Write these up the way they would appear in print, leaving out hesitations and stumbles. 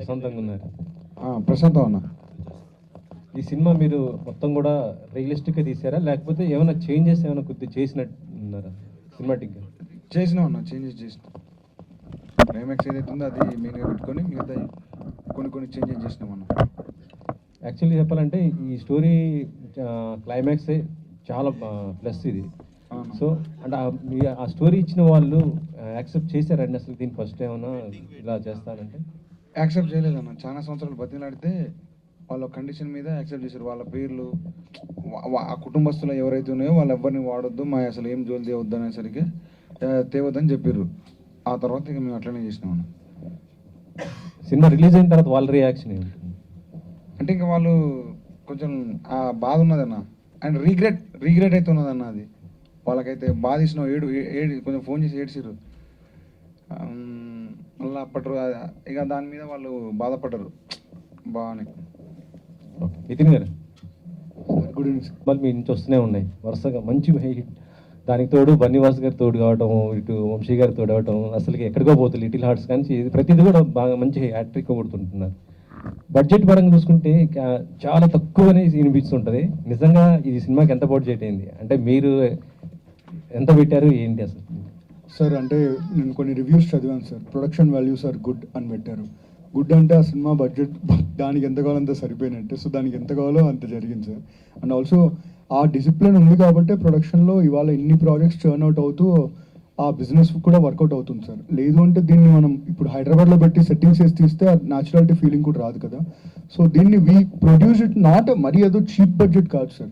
ప్రశాంతంగా ఉన్నారు. ప్రశాంతం అన్న. ఈ సినిమా మీరు మొత్తం కూడా రియలిస్టిక్గా తీసారా, లేకపోతే ఏమైనా చేంజెస్ ఏమైనా కొద్దిగా చేసినట్టు ఉన్నారా సినిమాటిక్గా? చేసినాం అన్న, చేంజెస్ చేసినాం. క్లైమాక్స్ ఏదైతే ఉందో అది మెయిన్గా పెట్టుకొని మిగతా కొన్ని చేంజెస్ చేసినాం అన్న. యాక్చువల్లీ చెప్పాలంటే ఈ స్టోరీ క్లైమాక్సే చాలా ప్లస్ ఇది. సో అంటే ఆ స్టోరీ ఇచ్చిన వాళ్ళు యాక్సెప్ట్ చేశారండి అసలు దీన్ని ఫస్ట్ ఏమైనా ఇలా చేస్తానంటే? యాక్సెప్ట్ చేయలేదన్న. చాలా సంవత్సరాలు బతిలాడితే వాళ్ళ కండిషన్ మీద యాక్సెప్ట్ చేశారు. వాళ్ళ పేర్లు ఆ కుటుంబస్తులు ఎవరైతే ఉన్నాయో వాళ్ళు ఎవరిని వాడొద్దు, మా అసలు ఏం జోలి తేవద్దు అనేసరికి తేవద్దని చెప్పారు. ఆ తర్వాత ఇక మేము అట్లనే చేసినామన్న. సినిమా రిలీజ్ అయిన తర్వాత వాళ్ళ రియాక్షన్ ఏంటి? అంటే ఇంకా వాళ్ళు కొంచెం ఆ బాధ ఉన్నదన్న, అండ్ రీగ్రెట్ అయితే ఉన్నదన్న. అది వాళ్ళకైతే బాధ ఇచ్చిన ఏడు కొంచెం ఫోన్ చేసి ఏడ్చిర్రు. మళ్ళీ అప్పటి ఇక దాని మీద వాళ్ళు బాధపడ్డారు బాగానే. నితిన్ గారు, గుడ్ ఈవినింగ్. మళ్ళీ మీ నుంచి వస్తూనే ఉన్నాయి వరుసగా మంచి హిట్. దానికి తోడు బన్నీవాస్ గారి తోడు కావటం, ఇటు వంశీ గారి తోడు అవటం, అసలుకి ఎక్కడికో పోతుంది లిటిల్ హార్ట్స్ కానీ ప్రతిదీ కూడా బాగా మంచి హ్యాట్రిక్ కొడుతుంటున్నారు. బడ్జెట్ పరంగా చూసుకుంటే చాలా తక్కువనే వినిపిస్తుంటుంది. నిజంగా ఈ సినిమాకి ఎంత బడ్జెట్ అయింది అంటే మీరు ఎంత పెట్టారు ఏంటి అసలు? సార్ అంటే నేను కొన్ని రివ్యూస్ చదివాను sir. Production values are good అని పెట్టారు. గుడ్ అంటే ఆ సినిమా బడ్జెట్ దానికి ఎంత కావాలో అంత సరిపోయినట్టే. సో దానికి ఎంత కావాలో అంత జరిగింది సార్. అండ్ ఆల్సో ఆ డిసిప్లిన్ ఉంది కాబట్టి ప్రొడక్షన్లో ఇవాళ ఇన్ని ప్రాజెక్ట్స్ టర్న్ అవుట్ అవుతూ ఆ బిజినెస్ కూడా వర్కౌట్ అవుతుంది సార్. లేదు అంటే దీన్ని మనం ఇప్పుడు హైదరాబాద్లో పెట్టి సెట్టింగ్స్ వేసి తీస్తే ఆ న్యాచురాలిటీ ఫీలింగ్ కూడా రాదు కదా. సో దీన్ని వీ ప్రొడ్యూస్ ఇట్ నాట్ మరీ ఏదో చీప్ బడ్జెట్ కాదు సార్.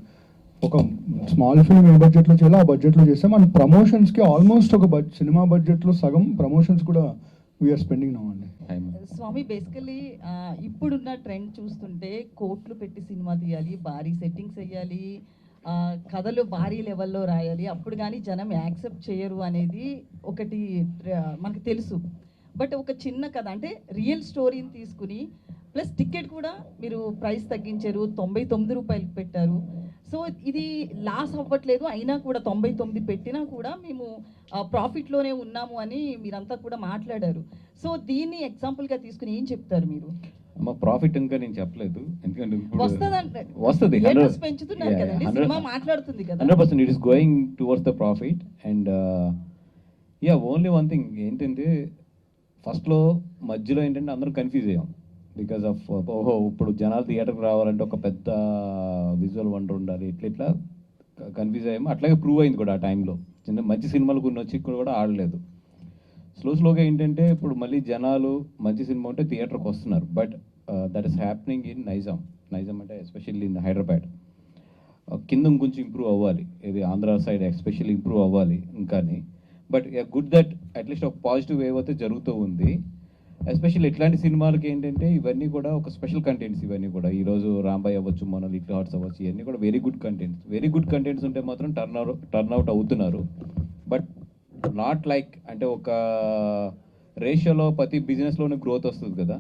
ఒక స్మాల్ ఫిల్మ్ ఏ బడ్జెట్లో చేయాలో ఆ బడ్జెట్లో చేస్తాం. అండ్ ప్రమోషన్స్కి ఆల్మోస్ట్ ఒక సినిమా బడ్జెట్లో సగం ప్రమోషన్స్ కూడా వీఆర్ స్పెండింగ్ నౌ అండి. స్వామి, బేసికలీ ఇప్పుడున్న ట్రెండ్ చూస్తుంటే కోట్లు పెట్టి సినిమా తీయాలి, భారీ సెట్టింగ్స్ వేయాలి, కథలు భారీ లెవెల్లో రాయాలి, అప్పుడు కానీ జనం యాక్సెప్ట్ చేయరు అనేది ఒకటి మనకు తెలుసు. బట్ ఒక చిన్న కథ అంటే రియల్ స్టోరీని తీసుకుని ప్లస్ టికెట్ కూడా మీరు ప్రైస్ తగ్గించారు, 99 రూపాయలు పెట్టారు. సో ఇది లాస్ అవ్వట్లేదు, అయినా కూడా 99 పెట్టినా కూడా మేము ప్రాఫిట్లోనే ఉన్నాము అని మీరంతా కూడా మాట్లాడారు. సో దీన్ని ఎగ్జాంపుల్గా తీసుకుని ఏం చెప్తారు మీరు? మా ప్రాఫిట్ ఇంకా నేను చెప్పలేదు, ఎందుకంటే వస్తుంది పెంచుతున్నారు కదండి, సినిమా మాట్లాడుతుంది కదా. 100% it is going towards the profit. And yeah, only one thing ఏంటంటే ఫస్ట్లో మధ్యలో ఏంటంటే అందరూ కన్ఫ్యూజ్ అయ్యాం బికాస్ ఆఫ్ ఓహో ఇప్పుడు జనాలు థియేటర్కి రావాలంటే ఒక పెద్ద విజువల్ వండర్ ఉండాలి, ఇట్లా కన్ఫ్యూజ్ అయ్యాము. అట్లాగే ప్రూవ్ అయింది కూడా ఆ టైంలో. చిన్న మంచి సినిమాలు కొన్ని వచ్చి కూడా ఆడలేదు. స్లోగా ఏంటంటే ఇప్పుడు మళ్ళీ జనాలు మంచి సినిమా ఉంటే థియేటర్కి వస్తున్నారు. But that is happening in Nizam అంటే ఎస్పెషల్లీ ఇన్ హైదరాబాద్. కింద కొంచెం ఇంప్రూవ్ అవ్వాలి, ఇది ఆంధ్ర సైడ్ ఎస్పెషల్లీ ఇంప్రూవ్ అవ్వాలి ఇంకాని. బట్ గుడ్ దట్ అట్లీస్ట్ ఒక పాజిటివ్ వేవ్ అయితే జరుగుతూ ఉంది. ఎస్పెషల్లీ ఇట్లాంటి సినిమాలకి ఏంటంటే ఇవన్నీ కూడా ఒక స్పెషల్ కంటెంట్స్. ఇవన్నీ కూడా ఈరోజు రాంబాయ్ అవ్వచ్చు, మన లిటిల్ హార్ట్స్ అవ్వచ్చు, ఇవన్నీ కూడా వెరీ గుడ్ కంటెంట్స్ ఉంటే మాత్రం టర్న్అవుట్ అవుతున్నారు. బట్ నాట్ లైక్ అంటే ఒక రేషియోలో ప్రతి బిజినెస్లోనే గ్రోత్ వస్తుంది కదా,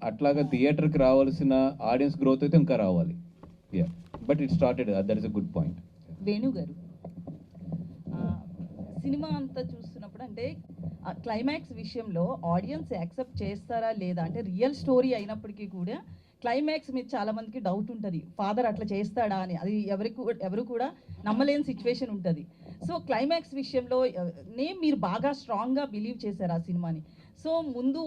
అట్లాగా థియేటర్కి రావాల్సిన ఆడియన్స్ గ్రోత్ అయితే ఇంకా రావాలి. Yeah, but it started, that is a good point. Venu గారు, సినిమా అంతా చూస్తున్నప్పుడు అంటే క్లైమాక్స్ విషయంలో ఆడియన్స్ యాక్సెప్ట్ చేస్తారా లేదా అంటే రియల్ స్టోరీ అయినప్పటికీ కూడా క్లైమాక్స్ మీద చాలామందికి డౌట్ ఉంటుంది, ఫాదర్ అట్లా చేస్తాడా అని. అది ఎవరు కూడా నమ్మలేని సిచ్యువేషన్ ఉంటుంది. సో క్లైమాక్స్ విషయంలో మీరు బాగా స్ట్రాంగ్గా బిలీవ్ చేశారు ఆ సినిమాని. సో ముందు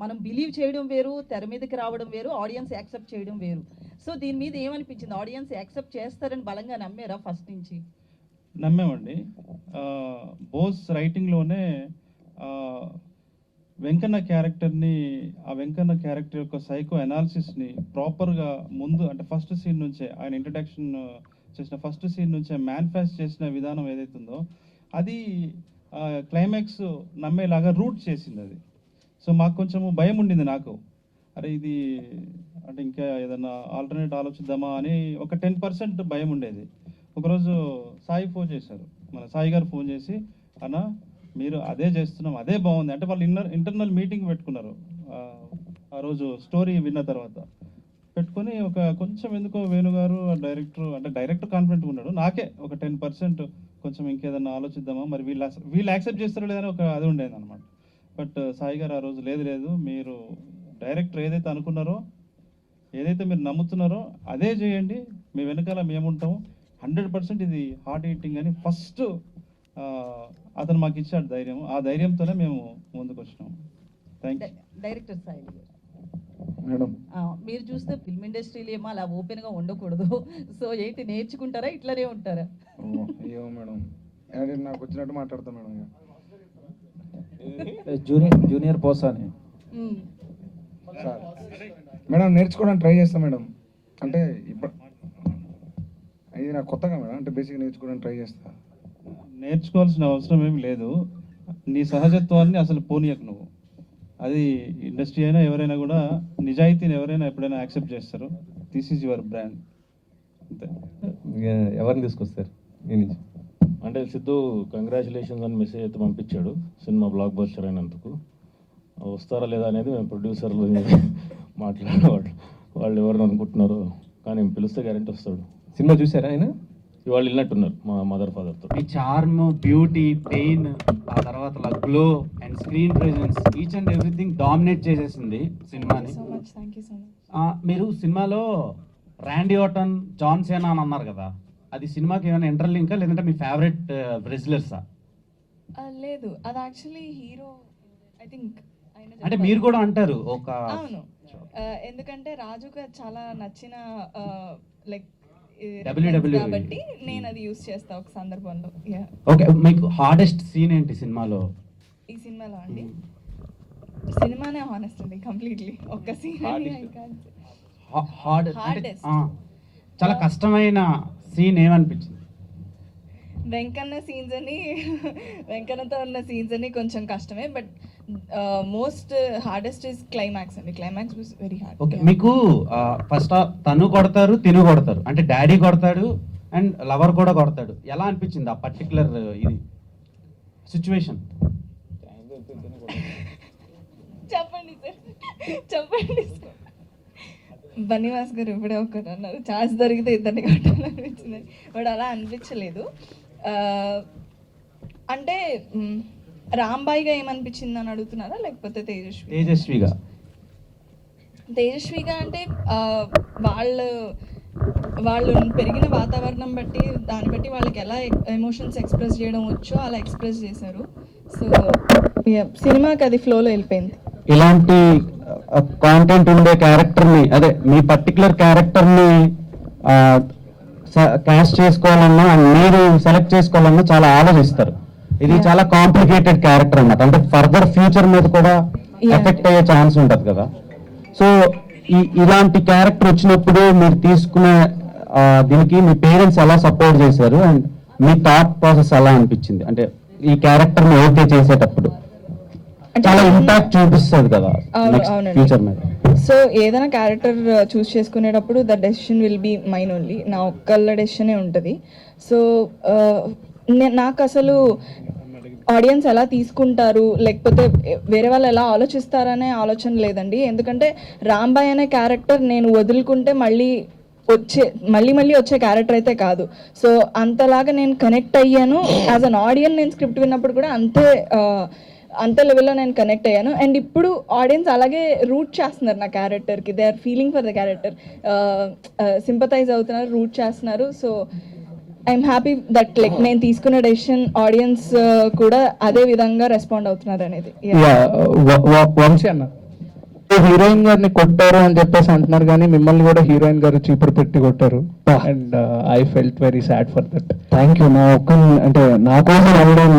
మనం బిలీవ్ చేయడం వేరు, తెర మీదకి రావడం వేరు, ఆడియన్స్ యాక్సెప్ట్ చేయడం వేరు. సో దీని మీద ఏమనిపించింది? ఆడియన్స్ యాక్సెప్ట్ చేస్తారని బలంగా నమ్మారా ఫస్ట్ నుంచి? నమ్మామండి. బోస్ రైటింగ్లోనే వెంకన్న క్యారెక్టర్ని, ఆ వెంకన్న క్యారెక్టర్ యొక్క సైకో అనాలిసిస్ని ప్రాపర్గా ముందు అంటే ఫస్ట్ సీన్ నుంచే, ఆయన ఇంట్రడక్షన్ చేసిన ఫస్ట్ సీన్ నుంచే మేనిఫెస్ట్ చేసిన విధానం ఏదైతుందో అది క్లైమాక్స్ నమ్మేలాగా రూట్ చేసింది అది. సో మాకు కొంచెము భయం ఉండింది నాకు, అరే ఇది అంటే ఇంకా ఏదన్నా ఆల్టర్నేట్ ఆలోచిద్దామా అని ఒక 10% భయం ఉండేది. ఒకరోజు సాయి ఫోన్ చేశారు, మన సాయి గారు ఫోన్ చేసి, అన్న మీరు అదే చేస్తున్నాం, అదే బాగుంది అంటే వాళ్ళు ఇంటర్నల్ మీటింగ్ పెట్టుకున్నారు ఆ రోజు స్టోరీ విన్న తర్వాత. పెట్టుకొని ఒక కొంచెం ఎందుకో వేణుగారు డైరెక్టర్ కాన్ఫిడెంట్గా ఉన్నాడు, నాకే ఒక 10% కొంచెం ఇంకేదన్నా ఆలోచిద్దామా, మరి వీళ్ళు యాక్సెప్ట్ చేస్తారో లేదని ఒక అది ఉండేది అనమాట. బట్ సాయి గారు ఆ రోజు లేదు మీరు డైరెక్టర్ ఏదైతే అనుకున్నారో, ఏదైతే మీరు నమ్ముతున్నారో అదే చేయండి, మీ వెనకాల మేముంటాము. 100% ఇది హార్ట్ ఈటింగ్ అని ఫస్ట్ అతను మాకు ఇచ్చాడు ధైర్యం. ఆ ధైర్యంతోనే మేము ముందుకు వచ్చినాము. Thank you. డైరెక్టర్ సాయి గారు. మేడం మీరు చూస్తే ఫిల్మ్ ఇండస్ట్రీలో ఏమో అలా ఓపెన్గా ఉండకూడదు. సో ఏంటి, నేర్చుకుంటారా ఇట్లనే ఉంటారా? అయ్యో మేడం, అదే నాకు వచ్చినట్టు మాట్లాడతాం మేడం. జూనియర్ పోసాని మ్మ్. సార్ మేడం నేర్చుకోవడానికి ట్రై చేస్తాం మేడం. అంటే ఇప్పుడు ఇది నాకు కొత్తగా మేడం, అంటే బేసిక్ నేర్చుకోవడానికి ట్రై చేస్తా. నేర్చుకోవాల్సిన అవసరం ఏమి లేదు. నీ సహజత్వాన్ని అసలు పోనీయకు నువ్వు. అది ఇండస్ట్రీ అయినా ఎవరైనా కూడా నిజాయితీని ఎవరైనా ఎప్పుడైనా యాక్సెప్ట్ చేస్తారు. దిస్ ఈజ్ యువర్ బ్రాండ్, అంతే. ఎవరిని తీసుకొస్తారు ఈ నుంచి? అంటే సిద్ధు కంగ్రాచులేషన్స్ అని మెసేజ్ అయితే పంపించాడు సినిమా బ్లాక్ బస్టర్ అయినందుకు. వస్తారా లేదా అనేది మేము ప్రొడ్యూసర్లు మాట్లాడేవాళ్ళు, వాళ్ళు ఎవరిని అనుకుంటున్నారు, కానీ పిలిస్తే గ్యారెంటీ వస్తాడు. సినిమా చూసారా ఆయన? ఇవాళ వెళ్ళినట్టున్నారు మా మదర్ ఫాదర్తో. మీ చార్మ్, బ్యూటీ, పెయిన్, ఆ తర్వాత glow and screen presence, each and everything dominate చేసేసింది సినిమాని. మీరు సినిమాలో ర్యాండీ ఆర్టన్, జాన్ సేనా అని అన్నారు కదా, అది సినిమాకి ఏమైనా ఇంటర్లింకా లేదంటే మీ ఫేవరెట్ రెజ్లర్సా? లేదు, అది యాక్చువల్లీ హీరో ఐ థింక్. అంటే మీరు కూడా అంటారు ఒక. అవును, ఎందుకంటే రాజుకు అది చాలా నచ్చిన లైక్ WWE కాబట్టి నేను అది యూస్ చేస్తా ఒక సందర్భంలో. ఓకే, మీకు హార్డెస్ట్ సీన్ ఏంటి సినిమాలో? ఈ సినిమాలో అండి, సినిమానే హానెస్ట్ అండి కంప్లీట్లీ. ఒక్క సీన్ Hardest. చాలా కష్టమైన సీన్ ఏమనిపించింది? వెంకన్న సీన్స్ అని వెంకన్నతో ఉన్న సీన్స్ అని కొంచెం కష్టమే, but most hardest is climax అండి. Climax was very hard. Okay, మీకు ఫస్ట్ తను కొడతారు, తిను కొడతారు, అంటే డాడీ కొడతాడు అండ్ లవర్ కూడా కొడతాడు. ఎలా అనిపించింది ఆ పర్టికులర్ ఇది సిచ్యువేషన్? చెప్పండి సార్, చెప్పండి సార్. బన్నీవాస్ గారు ఇప్పుడే ఒకటి అన్నారు, ఛాన్స్ దొరికితే ఇద్దరిని కొట్టాలనిపించింది, బట్ అలా అనిపించలేదు. అంటే రాంబాయిగా ఏమనిపించింది అని అడుగుతున్నారా, లేకపోతే తేజస్విగా? తేజస్విగా అంటే వాళ్ళు పెరిగిన వాతావరణం బట్టి, దాన్ని బట్టి వాళ్ళకి ఎలా ఎమోషన్స్ ఎక్స్ప్రెస్ చేయడం వచ్చో అలా ఎక్స్ప్రెస్ చేశారు. సో సినిమాకి అది ఫ్లోలో వెళ్ళిపోయింది. ఇలాంటి కాంటెంట్ ఉండే క్యారెక్టర్ని, అదే మీ పర్టికులర్ క్యారెక్టర్ని క్యాస్ట్ చేసుకోవాలన్నా మీరు సెలెక్ట్ చేసుకోవాలన్నా చాలా ఆలోచిస్తారు. ఇది చాలా కాంప్లికేటెడ్ క్యారెక్టర్ అన్నమాట, అంటే ఫర్దర్ ఫ్యూచర్ మీద కూడా ఎఫెక్ట్ అయ్యే ఛాన్స్ ఉంటుంది కదా. సో ఇలాంటి క్యారెక్టర్ వచ్చినప్పుడు మీరు తీసుకునే దీనికి మీ పేరెంట్స్ ఎలా సపోర్ట్ చేశారు అండ్ మీ థాట్ ప్రాసెస్ ఎలా అనిపించింది? అంటే ఈ క్యారెక్టర్ని ఓకే చేసేటప్పుడు చాలా ఇంపాక్ట్ చూపిస్తుంది కదా ఫ్యూచర్ మీద. సో ఏదైనా క్యారెక్టర్ చూస్ చేసుకునేటప్పుడు the decision will be mine only, నా ఒక్కళ్ళ డెసిషనే ఉంటుంది. సో నాకు అసలు ఆడియన్స్ ఎలా తీసుకుంటారు, లేకపోతే వేరే వాళ్ళు ఎలా ఆలోచిస్తారనే ఆలోచన లేదండి. ఎందుకంటే రాంబాయ్ అనే క్యారెక్టర్ నేను వదులుకుంటే మళ్ళీ వచ్చే క్యారెక్టర్ అయితే కాదు. సో అంతలాగా నేను కనెక్ట్ అయ్యాను. యాజ్ అన్ ఆడియన్స్ నేను స్క్రిప్ట్ విన్నప్పుడు కూడా అంతే లెవెల్లో నేను కనెక్ట్ అయ్యాను. అండ్ ఇప్పుడు ఆడియన్స్ అలాగే రూట్ చేస్తున్నారు నా క్యారెక్టర్కి. They are feeling for the character, sympathize అవుతున్నారు, రూట్ చేస్తున్నారు. So I'm happy that like నేను తీసుకున్న డెసిషన్ ఆడియన్స్ కూడా అదే విధంగా రెస్పాండ్ అవుతున్నారు అనేది. వంశీ అన్న, హీరోయిన్ గారిని కొట్టారు అని చెప్పేసి అంటున్నారు, కానీ మిమ్మల్ని కూడా హీరోయిన్ గారు చీపురు పెట్టి కొట్టారు. And I felt very sad for that. Thank you. నా ఒక్క అంటే నా కోసం అనడం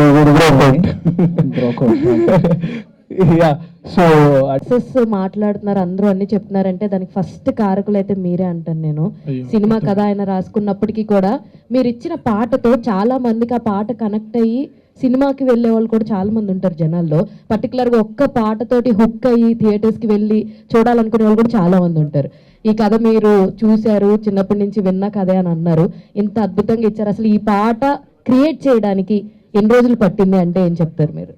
సో సక్సెస్ మాట్లాడుతున్నారు అందరూ, అన్ని చెప్తున్నారంటే దానికి ఫస్ట్ కారకులు అయితే మీరే అంటాను నేను. సినిమా కథ ఆయన రాసుకున్నప్పటికీ కూడా మీరు ఇచ్చిన పాటతో చాలా మందికి ఆ పాట కనెక్ట్ అయ్యి సినిమాకి వెళ్ళే వాళ్ళు కూడా చాలా మంది ఉంటారు జనాల్లో. పర్టికులర్గా ఒక్క పాటతోటి హుక్ అయ్యి థియేటర్స్కి వెళ్ళి చూడాలనుకునే వాళ్ళు కూడా చాలా మంది ఉంటారు. ఈ కథ మీరు చూశారు, చిన్నప్పటి నుంచి విన్న కథే అని అన్నారు, ఇంత అద్భుతంగా ఇచ్చారు. అసలు ఈ పాట క్రియేట్ చేయడానికి ఎన్ని రోజులు పట్టింది అంటే ఏం చెప్తారు మీరు?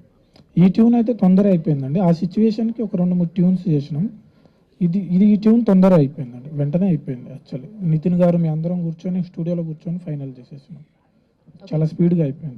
ఈ ట్యూన్ అయితే తొందర అయిపోయిందండి. ఆ సిచ్యువేషన్కి ఒక 2-3 ట్యూన్స్ చేసినాం. ఈ ట్యూన్ తొందర అయిపోయిందండి, వెంటనే అయిపోయింది. యాక్చువల్లీ నితిన్ గారు మీ అందరం కూర్చొని స్టూడియోలో కూర్చొని ఫైనల్ చేసేసినాం. చాలా స్పీడ్గా అయిపోయింది.